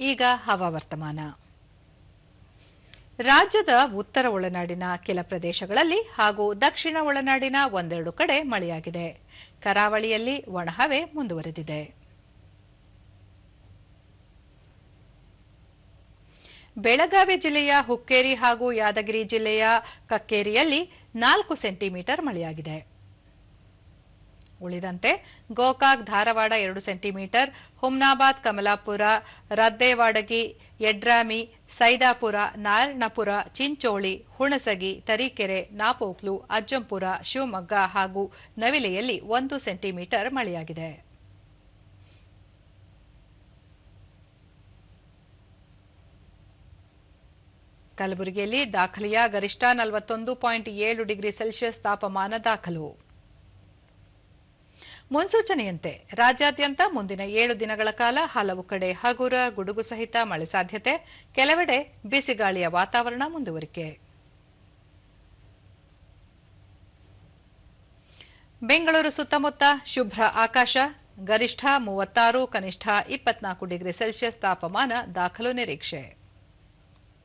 ಈಗ ಹವಾವರ್ತಮಾನ. ರಾಜ್ಯದ ಉತ್ತರ ಒಳನಾಡಿನ ಕೆಲ ಪ್ರದೇಶಗಳಲ್ಲಿ ಹಾಗೂ ದಕ್ಷಿಣ ಒಳನಾಡಿನ ಒಂದೆರಡು ಕಡೆ ಮಳೆಯಾಗಿದೆ. ಕರಾವಳಿಯಲ್ಲಿ ಒಣಹವೆ ಮುಂದುವರೆದಿದೆ. ಬೆಳಗಾವಿ ಜಿಲ್ಲೆಯ ಹುಕ್ಕೇರಿ ಹಾಗೂ ಯಾದಗಿರಿ ಜಿಲ್ಲೆಯ ಕಕ್ಕೇರಿಯಲ್ಲಿ 4 ಸೆಂಟಿಮೀಟರ್ ಮಳೆಯಾಗಿದೆ. ಉಳಿದಂತೆ ಗೋಕಾಕ್, ಧಾರವಾಡ 2 ಸೆಂಟಿಮೀಟರ್, ಹುಮ್ನಾಬಾದ್, ಕಮಲಾಪುರ, ರದ್ದೇವಾಡಗಿ, ಯಡ್ರಾಮಿ, ಸೈದಾಪುರ, ನಾರಾಯಣಪುರ, ಚಿಂಚೋಳಿ, ಹುಣಸಗಿ, ತರೀಕೆರೆ, ನಾಪೋಕ್ಲು, ಅಜ್ಜಂಪುರ, ಶಿವಮೊಗ್ಗ ಹಾಗೂ ನವಿಲೆಯಲ್ಲಿ 1 ಸೆಂಟಿಮೀಟರ್ ಮಳೆಯಾಗಿದೆ. ಕಲಬುರಗಿಯಲ್ಲಿ ದಾಖಲೆಯ ಗರಿಷ್ಠ 41.7 ಡಿಗ್ರಿ ಸೆಲ್ಸಿಯಸ್ ತಾಪಮಾನ ದಾಖಲು. ಮುನ್ಸೂಚನೆಯಂತೆ ರಾಜ್ಯಾದ್ಯಂತ ಮುಂದಿನ 7 ದಿನಗಳ ಕಾಲ ಹಲವು ಕಡೆ ಹಗುರ ಗುಡುಗು ಸಹಿತ ಮಳೆ ಸಾಧ್ಯತೆ, ಕೆಲವೆಡೆ ಬಿಸಿಗಾಳಿಯ ವಾತಾವರಣ ಮುಂದುವರಿಕೆ. ಬೆಂಗಳೂರು ಸುತ್ತಮುತ್ತ ಶುಭ್ರ ಆಕಾಶ, ಗರಿಷ್ಠ 36, ಕನಿಷ್ಠ 24 ಡಿಗ್ರಿ ಸೆಲ್ಸಿಯಸ್ ತಾಪಮಾನ ದಾಖಲು ನಿರೀಕ್ಷೆ.